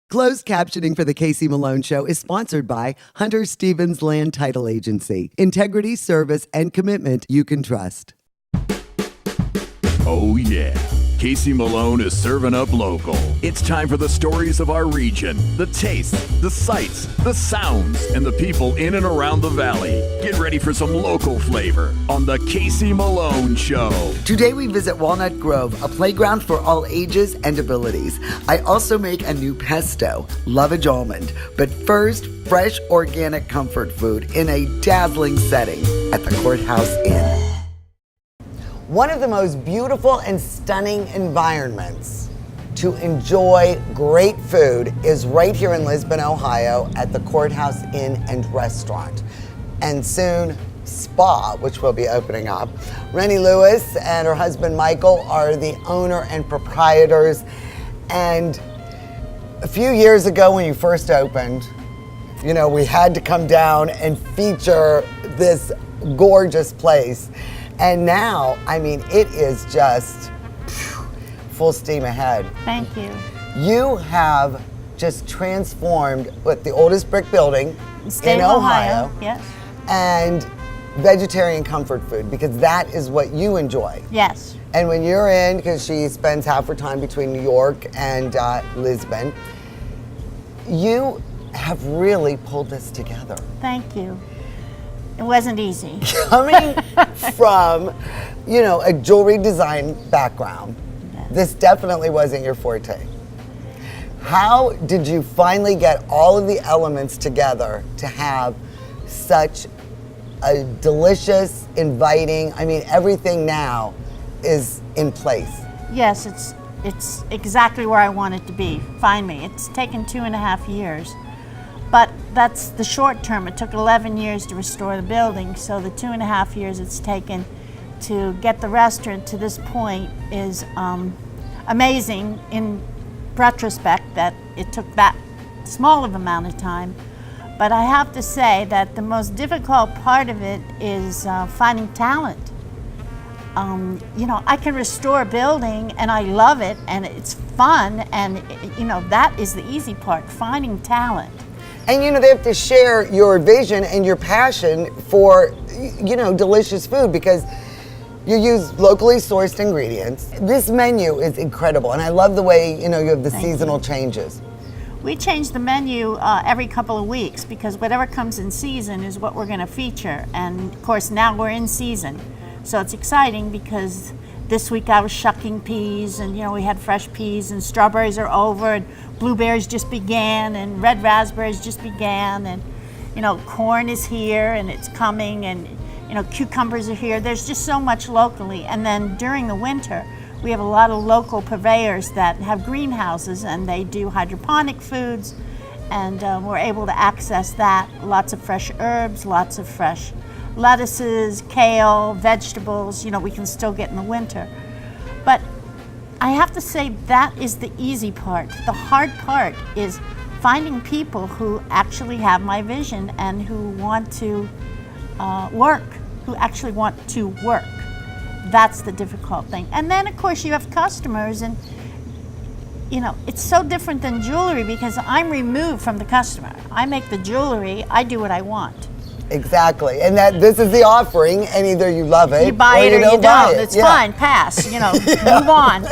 Closed captioning for the Casey Malone Show is sponsored by Hunter Stevens Land Title Agency. Integrity, service, and commitment you can trust. Oh yeah, Casey Malone is serving up local. It's time for the stories of our region, the tastes, the sights, the sounds, and the people in and around the valley. Get ready for some local flavor on the Casey Malone Show. Today we visit Walnut Grove, a playground for all ages and abilities. I also make a new pesto, Lovage Almond. But first, fresh organic comfort food in a dazzling setting at the Courthouse Inn. One of the most beautiful and stunning environments to enjoy great food is right here in Lisbon, Ohio at the Courthouse Inn and Restaurant. And soon, spa, which will be opening up. Rennie Lewis and her husband Michael are the owner and proprietors. And a few years ago when you first opened, you know, we had to come down and feature this gorgeous place. And now, I mean, it is just full steam ahead. Thank you. You have just transformed what the oldest brick building State in of Ohio. Yes. And vegetarian comfort food, because that is what you enjoy. Yes. And when you're in, because she spends half her time between New York and Lisbon, you have really pulled this together. Thank you. It wasn't easy. Coming from, you know, a jewelry design background, this definitely wasn't your forte. How did you finally get all of the elements together to have such a delicious, inviting, I mean, everything now is in place? Yes, it's exactly where I want it to be. Find me. It's taken 2.5 years. But that's the short term. It took 11 years to restore the building, so the 2.5 years it's taken to get the restaurant to this point is amazing in retrospect that it took that small of amount of time. But I have to say that the most difficult part of it is finding talent. You know, I can restore a building and I love it and it's fun, and you know, that is the easy part, finding talent. And you know, they have to share your vision and your passion for, you know, delicious food, because you use locally sourced ingredients. This menu is incredible, and I love the way, you know, you have the seasonal changes. We change the menu every couple of weeks because whatever comes in season is what we're going to feature. And of course, now we're in season. So it's exciting because this week I was shucking peas, and you know, we had fresh peas, and strawberries are over, and blueberries just began, and red raspberries just began, and you know, corn is here and it's coming, and you know, cucumbers are here. There's just so much locally. And then during the winter, we have a lot of local purveyors that have greenhouses and they do hydroponic foods, and we're able to access that. Lots of fresh herbs, lots of fresh lettuces, kale, vegetables, you know, we can still get in the winter. But I have to say that is the easy part. The hard part is finding people who actually have my vision and who want to work, who actually want to work. That's the difficult thing. And then of course you have customers, and you know, it's so different than jewelry because I'm removed from the customer. I make the jewelry, I do what I want. Exactly, and that this is the offering, and either you love it, you buy it or you don't. It's fine, pass. You know, move on.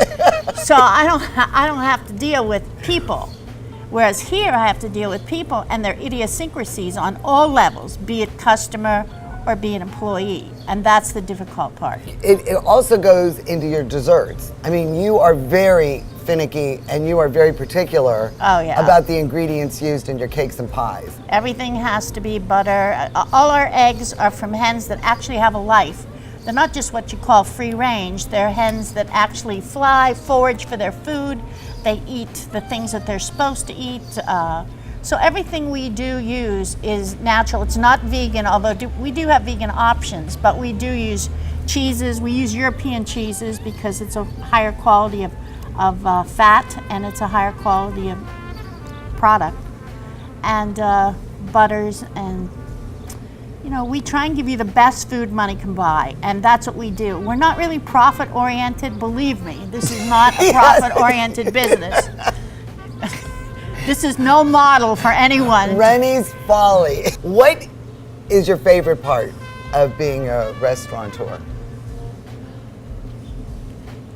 So I don't have to deal with people, whereas here I have to deal with people and their idiosyncrasies on all levels, be it customer or be an employee, and that's the difficult part. It also goes into your desserts. I mean, you are very finicky and you are very particular about the ingredients used in your cakes and pies. Everything has to be butter. All our eggs are from hens that actually have a life. They're not just what you call free range. They're hens that actually fly, forage for their food. They eat the things that they're supposed to eat. So everything we do use is natural. It's not vegan, although we do have vegan options, but we do use cheeses. We use European cheeses because it's a higher quality of fat, and it's a higher quality of product. And butters, and you know, we try and give you the best food money can buy, and that's what we do. We're not really profit oriented, believe me. This is not a profit oriented business. This is no model for anyone. Rennie's Folly. What is your favorite part of being a restaurateur?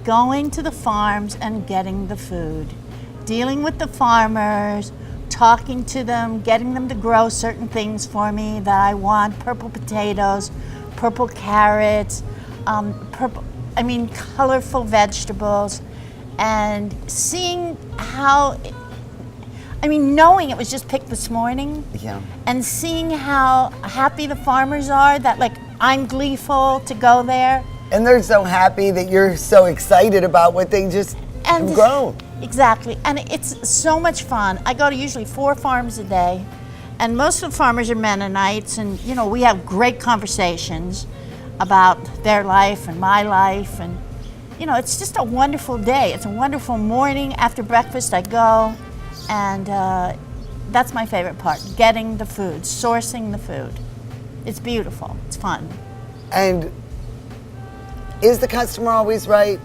Going to the farms and getting the food, dealing with the farmers, talking to them, getting them to grow certain things for me that I want, purple potatoes, purple carrots, colorful vegetables, and seeing how, knowing it was just picked this morning, and seeing how happy the farmers are that like I'm gleeful to go there. And they're so happy that you're so excited about what they just have grown. Exactly, and it's so much fun. I go to usually 4 farms a day, and most of the farmers are Mennonites, and we have great conversations about their life and my life, and it's just a wonderful day. It's a wonderful morning. After breakfast I go, and that's my favorite part, getting the food, sourcing the food. It's beautiful, it's fun. And is the customer always right?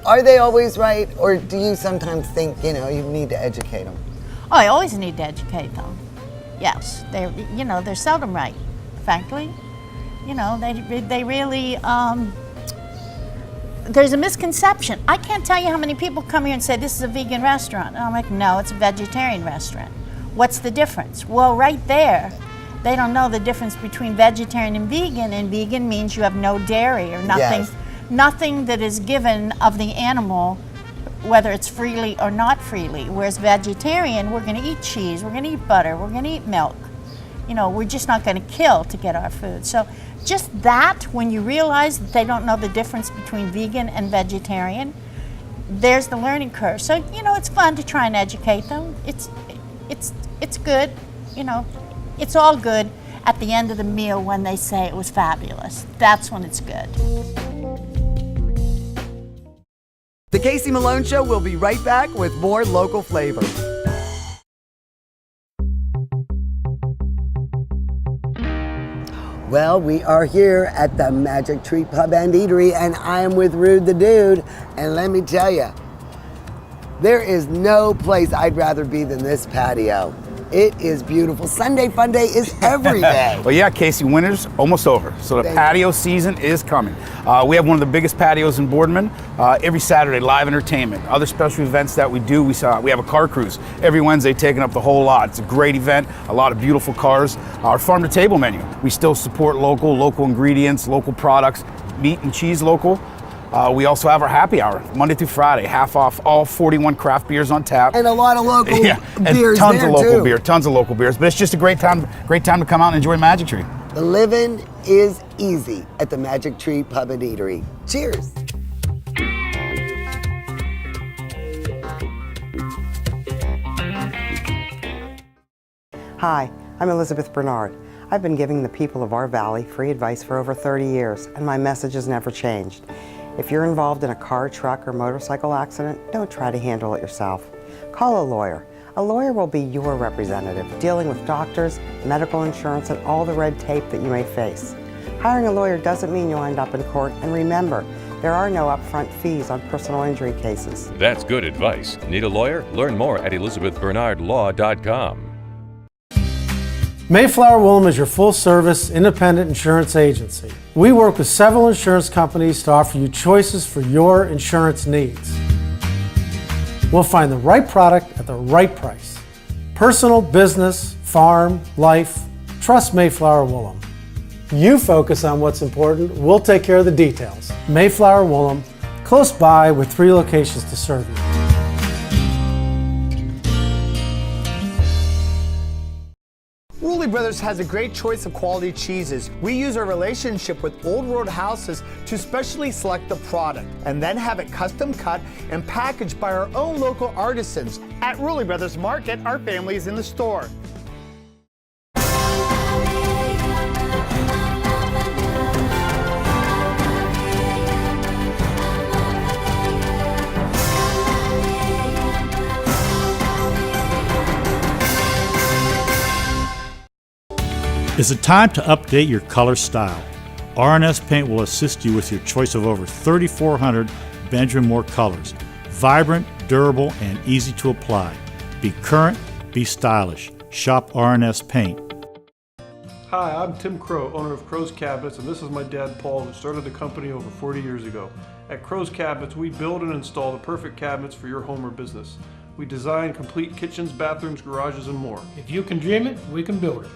Are they always right? Or do you sometimes think, you need to educate them? Oh, I always need to educate them. Yes, they're seldom right, frankly. They really, there's a misconception. I can't tell you how many people come here and say, this is a vegan restaurant. And I'm like, no, it's a vegetarian restaurant. What's the difference? Well, right there, they don't know the difference between vegetarian and vegan means you have no dairy or nothing, nothing that is given of the animal, whether it's freely or not freely. Whereas vegetarian, we're gonna eat cheese, we're gonna eat butter, we're gonna eat milk. We're just not gonna kill to get our food. So just that, when you realize that they don't know the difference between vegan and vegetarian, there's the learning curve. So, it's fun to try and educate them. It's good, It's all good at the end of the meal when they say it was fabulous. That's when it's good. The Casey Malone Show will be right back with more local flavor. Well, we are here at the Magic Tree Pub and Eatery, and I am with Rude the Dude. And let me tell you, there is no place I'd rather be than this patio. It is beautiful. Sunday Fun Day is every day. Well, yeah, Casey, winter's almost over, so the patio season is coming. We have one of the biggest patios in Boardman. Every Saturday, live entertainment. Other special events that we do, we have a car cruise every Wednesday, taking up the whole lot. It's a great event, a lot of beautiful cars. Our farm-to-table menu, we still support local ingredients, local products, meat and cheese local. We also have our happy hour, Monday through Friday, half off all 41 craft beers on tap. And a lot of local beers and tons there of local too. beer, tons of local beers. But it's just a great time to come out and enjoy Magic Tree. The living is easy at the Magic Tree Pub and Eatery. Cheers. Hi, I'm Elizabeth Bernard. I've been giving the people of our valley free advice for over 30 years, and my message has never changed. If you're involved in a car, truck, or motorcycle accident, don't try to handle it yourself. Call a lawyer. A lawyer will be your representative, dealing with doctors, medical insurance, and all the red tape that you may face. Hiring a lawyer doesn't mean you'll end up in court, and remember, there are no upfront fees on personal injury cases. That's good advice. Need a lawyer? Learn more at ElizabethBernardLaw.com. Mayflower Woolham is your full-service, independent insurance agency. We work with several insurance companies to offer you choices for your insurance needs. We'll find the right product at the right price. Personal, business, farm, life. Trust Mayflower Woolham. You focus on what's important, we'll take care of the details. Mayflower Woolham, close by with 3 locations to serve you. Rulli Brothers has a great choice of quality cheeses. We use our relationship with Old Road Houses to specially select the product and then have it custom cut and packaged by our own local artisans. At Rulli Brothers Market, our family is in the store. Is it time to update your color style? R&S Paint will assist you with your choice of over 3,400 Benjamin Moore colors. Vibrant, durable, and easy to apply. Be current, be stylish. Shop R&S Paint. Hi, I'm Tim Crow, owner of Crow's Cabinets, and this is my dad Paul, who started the company over 40 years ago. At Crow's Cabinets, we build and install the perfect cabinets for your home or business. We design complete kitchens, bathrooms, garages, and more. If you can dream it, we can build it.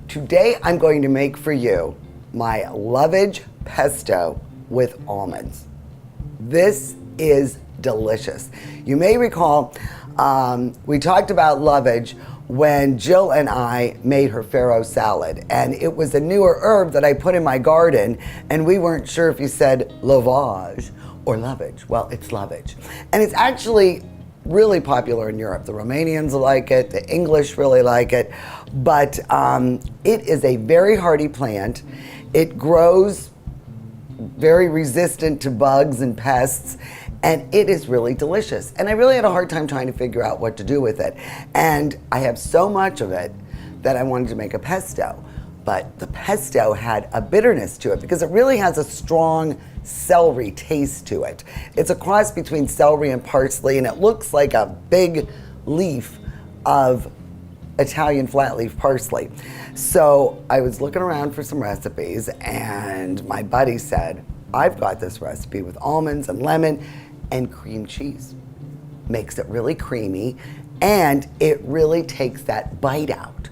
Today I'm going to make for you my lovage pesto with almonds. This is delicious. You may recall we talked about lovage when Jill and I made her farro salad, and it was a newer herb that I put in my garden, and we weren't sure if you said lavage or lovage. Well, it's lovage, and it's actually really popular in Europe. The Romanians like it, the English really like it, but it is a very hardy plant. It grows very resistant to bugs and pests, and it is really delicious. And I really had a hard time trying to figure out what to do with it. And I have so much of it that I wanted to make a pesto. But the pesto had a bitterness to it because it really has a strong celery taste to it. It's a cross between celery and parsley, and it looks like a big leaf of Italian flat leaf parsley. So I was looking around for some recipes, and my buddy said, I've got this recipe with almonds and lemon and cream cheese. Makes it really creamy, and it really takes that bite out.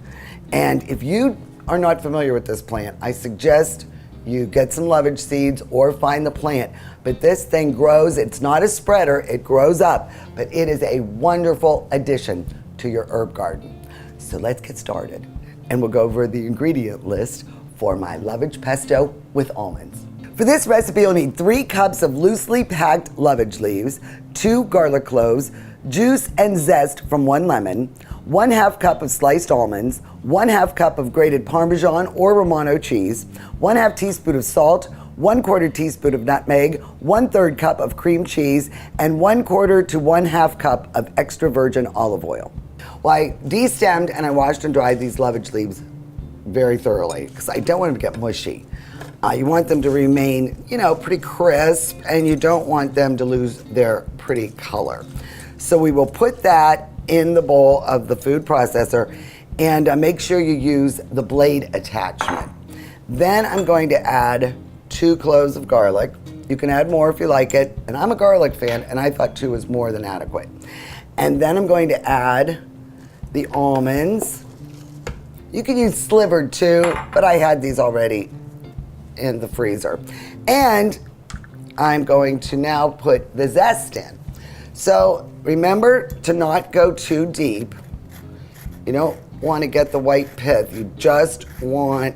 And if you are not familiar with this plant, I suggest you get some lovage seeds or find the plant. But this thing grows, it's not a spreader, it grows up, but it is a wonderful addition to your herb garden. So let's get started, and we'll go over the ingredient list for my lovage pesto with almonds. For this recipe, you'll need 3 cups of loosely packed lovage leaves, 2 garlic cloves, juice and zest from 1 lemon, 1/2 cup of sliced almonds, 1/2 cup of grated Parmesan or Romano cheese, 1/2 teaspoon of salt, 1/4 teaspoon of nutmeg, 1/3 cup of cream cheese, and 1/4 to 1/2 cup of extra virgin olive oil. Well, I destemmed and I washed and dried these lovage leaves very thoroughly because I don't want them to get mushy. You want them to remain, pretty crisp, and you don't want them to lose their pretty color. So we will put that in the bowl of the food processor, and make sure you use the blade attachment. Then I'm going to add 2 cloves of garlic. You can add more if you like it, and I'm a garlic fan, and I thought 2 was more than adequate. And then I'm going to add the almonds. You can use slivered too, but I had these already in the freezer. And I'm going to now put the zest in. So remember to not go too deep. You don't want to get the white pith. You just want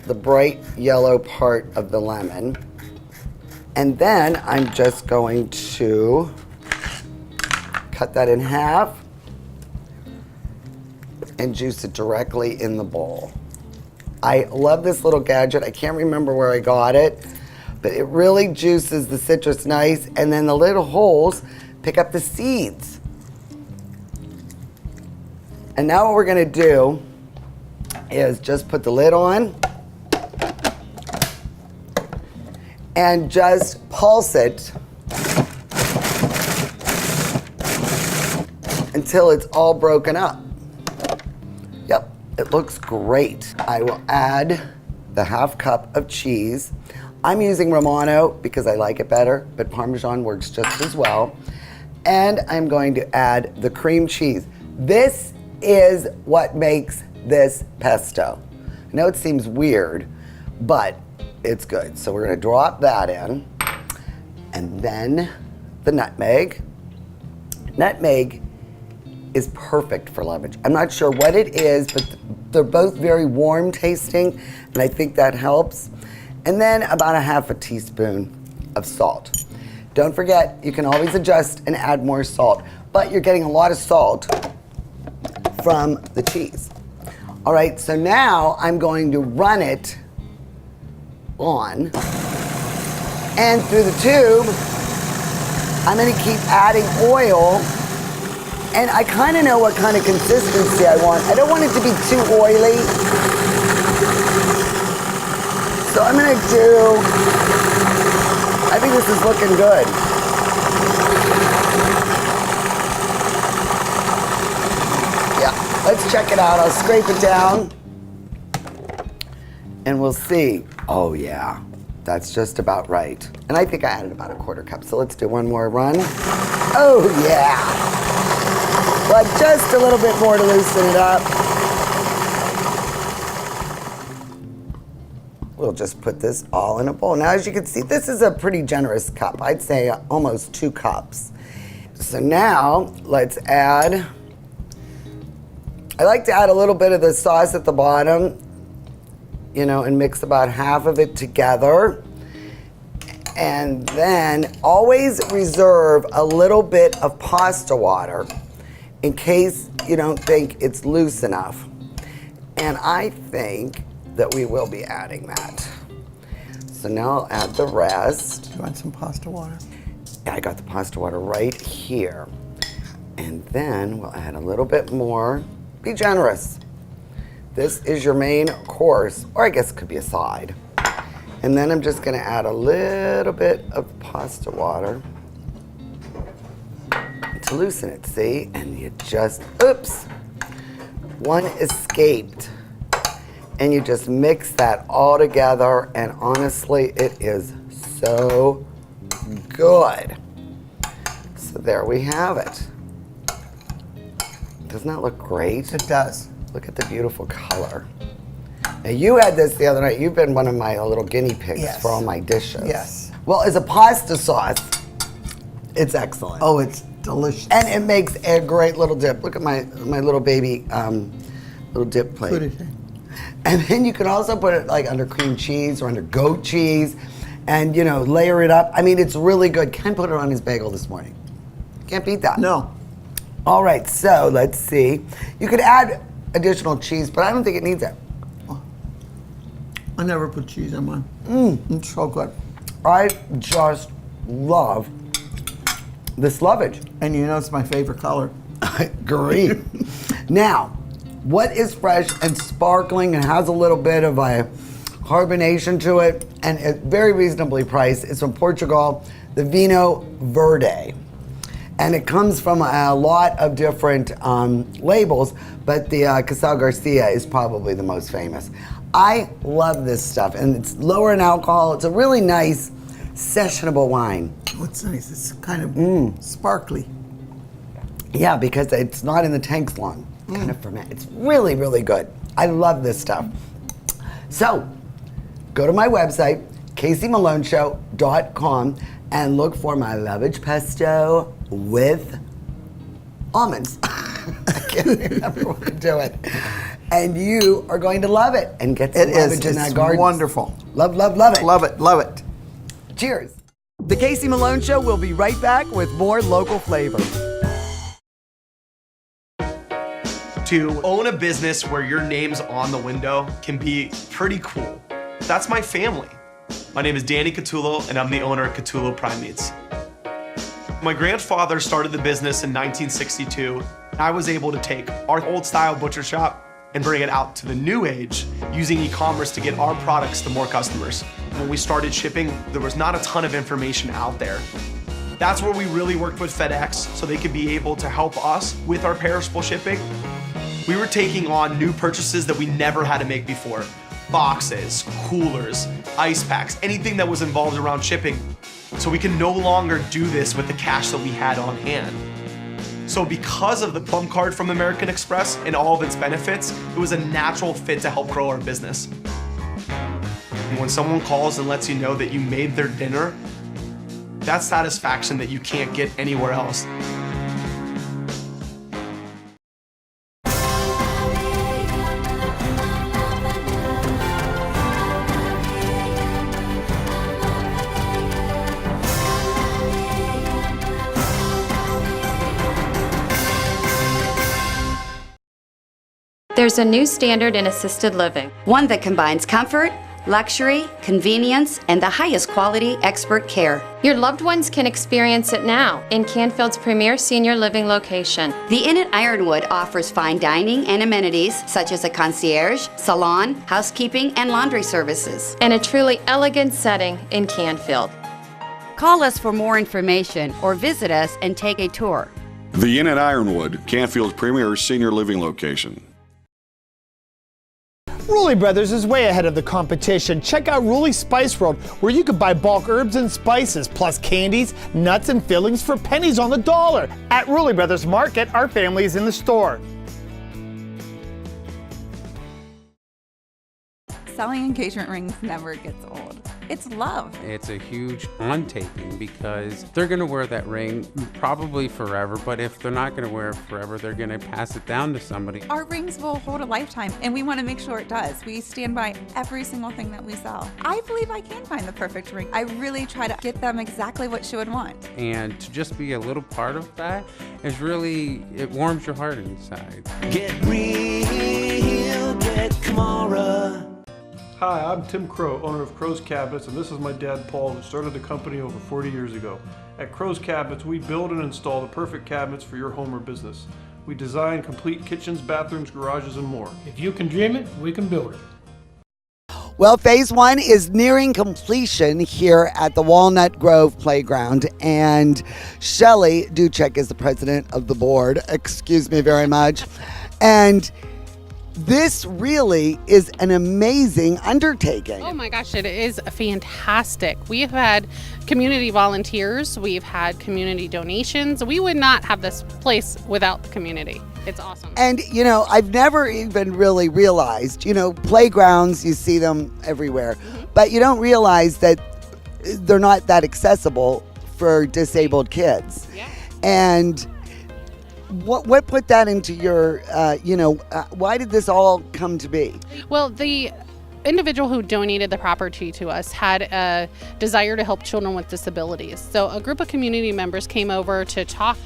the bright yellow part of the lemon. And then I'm just going to cut that in half and juice it directly in the bowl. I love this little gadget. I can't remember where I got it, but it really juices the citrus nice, and then the little holes pick up the seeds. And now what we're gonna do is just put the lid on and just pulse it until it's all broken up. Yep. It looks great. I will add the 1/2 cup of cheese. I'm using Romano because I like it better, but Parmesan works just as well. And I'm going to add the cream cheese. This is what makes this pesto. I know it seems weird, but it's good. So we're gonna drop that in. And then the nutmeg. Nutmeg is perfect for lovage. I'm not sure what it is, but they're both very warm tasting, and I think that helps. And then about 1/2 teaspoon of salt. Don't forget, you can always adjust and add more salt, but you're getting a lot of salt from the cheese. All right, so now I'm going to run it on, and through the tube, I'm gonna keep adding oil. And I kind of know what kind of consistency I want. I don't want it to be too oily. So I'm gonna do I think this is looking good. Yeah, let's check it out. I'll scrape it down and we'll see. Oh yeah, that's just about right. And I think I added about a 1/4 cup, so let's do one more run. Oh yeah. But just a little bit more to loosen it up. We'll just put this all in a bowl. Now, as you can see, this is a pretty generous cup. I'd say almost 2 cups. So now, let's add, I like to add a little bit of the sauce at the bottom, you know, and mix about half of it together. And then always reserve a little bit of pasta water in case you don't think it's loose enough. And I think that we will be adding that. So now I'll add the rest. Do you want some pasta water? Yeah, I got the pasta water right here. And then we'll add a little bit more. Be generous. This is your main course, or I guess it could be a side. And then I'm just gonna add a little bit of pasta water to loosen it, see? And you just, oops, one escaped. And you just mix that all together, and honestly, it is so good. So there we have it. Doesn't that look great? It does. Look at the beautiful color. Now you had this the other night. You've been one of my little guinea pigs Yes. for all my dishes. Yes. Well, as a pasta sauce, it's excellent. Oh, it's delicious. And it makes a great little dip. Look at my little baby little dip plate. Put it in. And then you can also put it like under cream cheese or under goat cheese and, you know, layer it up. I mean, it's really good. Ken put it on his bagel this morning. Can't beat that. No. All right, so let's see. You could add additional cheese, but I don't think it needs it. I never put cheese on mine. It's so good. I just love this lovage. And you know it's my favorite color. Green. Now, what is fresh and sparkling and has a little bit of a carbonation to it and it's very reasonably priced? It's from Portugal, the Vinho Verde. And it comes from a lot of different labels, but the Casal Garcia is probably the most famous. I love this stuff, and it's lower in alcohol. It's a really nice, sessionable wine. Oh, it's nice. It's kind of sparkly. Yeah, because it's not in the tanks long. It's kind of ferment. It's really, really good. I love this stuff. So, go to my website, caseymaloneshow.com, and look for my lovage pesto with almonds. I can't remember what to do it. And you are going to love it and get some lovage in that garden. It's wonderful. Love, love, love it. Love it, love it. Cheers. The Casey Malone Show will be right back with more local flavor. To own a business where your name's on the window can be pretty cool. That's my family. My name is Danny Catullo, and I'm the owner of Catullo Prime Meats. My grandfather started the business in 1962. I was able to take our old style butcher shop and bring it out to the new age using e-commerce to get our products to more customers. When we started shipping, there was not a ton of information out there. That's where we really worked with FedEx so they could be able to help us with our perishable shipping. We were taking on new purchases that we never had to make before. Boxes, coolers, ice packs, anything that was involved around shipping. So we can no longer do this with the cash that we had on hand. So because of the Plum Card from American Express and all of its benefits, it was a natural fit to help grow our business. And when someone calls and lets you know that you made their dinner, that's satisfaction that you can't get anywhere else. There's a new standard in assisted living. One that combines comfort, luxury, convenience, and the highest quality expert care. Your loved ones can experience it now in Canfield's premier senior living location. The Inn at Ironwood offers fine dining and amenities such as a concierge, salon, housekeeping, and laundry services. And a truly elegant setting in Canfield. Call us for more information or visit us and take a tour. The Inn at Ironwood, Canfield's premier senior living location. Rulli Brothers is way ahead of the competition. Check out Rulli Spice World, where you can buy bulk herbs and spices, plus candies, nuts, and fillings for pennies on the dollar. At Rulli Brothers Market, our family is in the store. Selling engagement rings never gets old. It's love. It's a huge undertaking because they're going to wear that ring probably forever, but if they're not going to wear it forever, they're going to pass it down to somebody. Our rings will hold a lifetime, and we want to make sure it does. We stand by every single thing that we sell. I believe I can find the perfect ring. I really try to get them exactly what she would want. And to just be a little part of that is really, it warms your heart inside. Get real, get Kamara. Hi, I'm Tim Crow, owner of Crow's Cabinets, and this is my dad Paul, who started the company over 40 years ago. At Crow's Cabinets, we build and install the perfect cabinets for your home or business. We design complete kitchens, bathrooms, garages, and more. If you can dream it, we can build it. Well, phase 1 is nearing completion here at the Walnut Grove Playground, and Shelley Duchek is the president of the board. Excuse me very much. And this really is an amazing undertaking. Oh my gosh, it is fantastic. We have had community volunteers, we've had community donations. We would not have this place without the community. It's awesome. And, you know, I've never even really realized, you know, playgrounds, you see them everywhere, but you don't realize that they're not that accessible for disabled kids. Yeah. And what put that into your, why did this all come to be? Well, the individual who donated the property to us had a desire to help children with disabilities. So a group of community members came over to talk,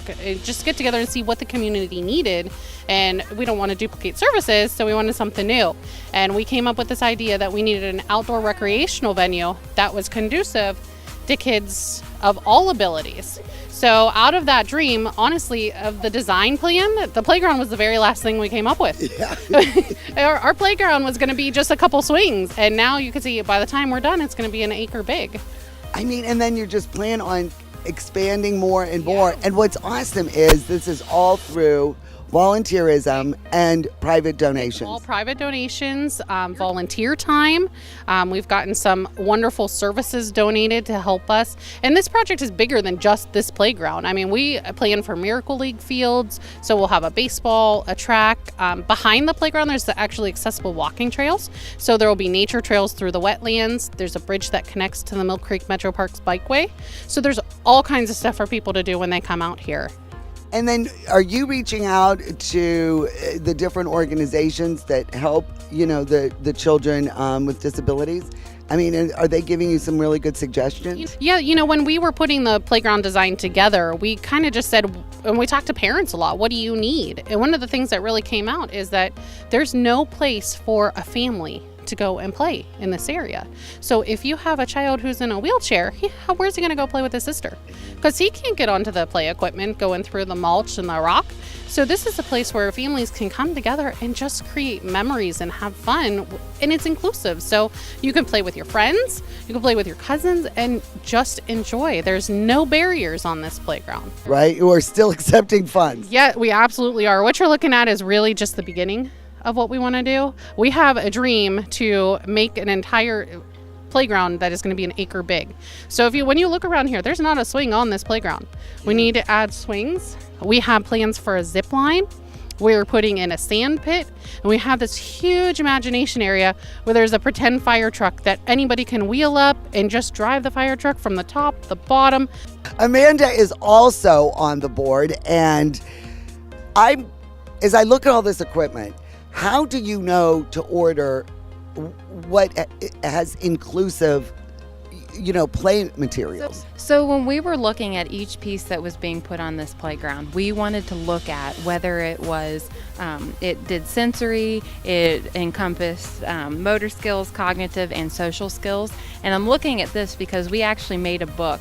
just get together and see what the community needed. And we don't want to duplicate services, so we wanted something new. And we came up with this idea that we needed an outdoor recreational venue that was conducive to kids of all abilities. So out of that dream, honestly, of the design plan, the playground was the very last thing we came up with. Yeah. Our playground was going to be just a couple swings, and now you can see by the time we're done, it's going to be an acre big. I mean, and then you just plan on expanding more and more. And what's awesome is this is all through volunteerism and private donations. All private donations, volunteer time. We've gotten some wonderful services donated to help us. And this project is bigger than just this playground. I mean, we plan for Miracle League fields, so we'll have a baseball, a track. Behind the playground, there's actually accessible walking trails. So there will be nature trails through the wetlands. There's a bridge that connects to the Mill Creek Metro Parks bikeway. So there's all kinds of stuff for people to do when they come out here. And then are you reaching out to the different organizations that help, the children with disabilities? I mean, are they giving you some really good suggestions? Yeah, when we were putting the playground design together, we kind of just said, and we talked to parents a lot, what do you need? And one of the things that really came out is that there's no place for a family to go and play in this area. So if you have a child who's in a wheelchair, where's he going to go play with his sister? Because he can't get onto the play equipment going through the mulch and the rock. So this is a place where families can come together and just create memories and have fun, and it's inclusive. So you can play with your friends, you can play with your cousins, and just enjoy. There's no barriers on this playground. Right? We're still accepting funds. Yeah, we absolutely are. What you're looking at is really just the beginning of what we want to do. We have a dream to make an entire playground that is going to be an acre big. So when you look around here, there's not a swing on this playground. We need to add swings. We have plans for a zip line. We're putting in a sand pit, and we have this huge imagination area where there's a pretend fire truck that anybody can wheel up and just drive the fire truck from the top, the bottom. Amanda is also on the board, and as I look at all this equipment, how do you know to order what has inclusive, play materials? So when we were looking at each piece that was being put on this playground, we wanted to look at whether it was, it did sensory, it encompassed motor skills, cognitive, and social skills. And I'm looking at this because we actually made a book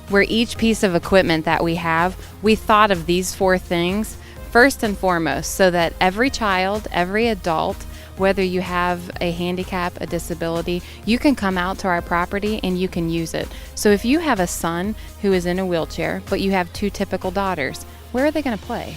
where each piece of equipment that we have, we thought of these 4 things first and foremost, so that every child, every adult whether you have a handicap, a disability, you can come out to our property and you can use it. So if you have a son who is in a wheelchair, but you have 2 typical daughters, where are they going to play?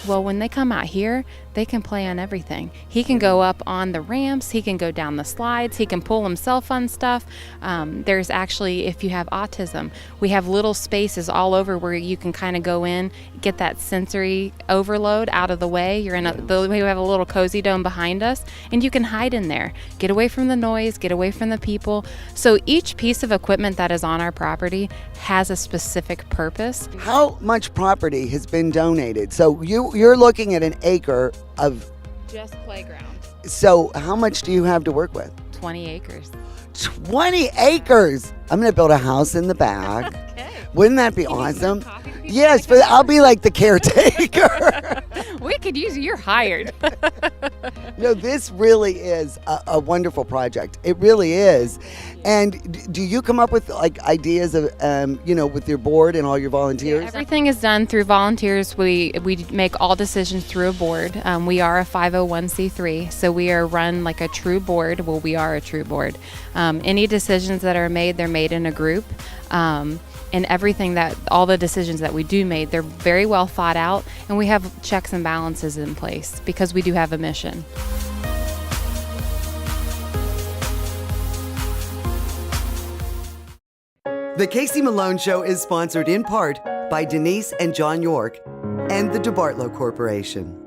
Well, when they come out here, they can play on everything. He can go up on the ramps, he can go down the slides, he can pull himself on stuff. There's actually, if you have autism, we have little spaces all over where you can kind of go in, get that sensory overload out of the way. We have a little cozy dome behind us, and you can hide in there. Get away from the noise, get away from the people. So each piece of equipment that is on our property has a specific purpose. How much property has been donated? So you're looking at an acre of just playground. So how much do you have to work with? 20 acres. 20 acres. I'm going to build a house in the back. Okay. Wouldn't that be awesome? Yes, but I'll be like the caretaker. We could use you. You're hired. No, this really is a wonderful project. It really is. And do you come up with like ideas of, with your board and all your volunteers? Yeah, everything is done through volunteers. We make all decisions through a board. We are a 501c3, so we are run like a true board. Well, we are a true board. Any decisions that are made, they're made in a group. And all the decisions that we do make, they're very well thought out, and we have checks and balances in place because we do have a mission. The Casey Malone Show is sponsored in part by Denise and John York and the DeBartolo Corporation.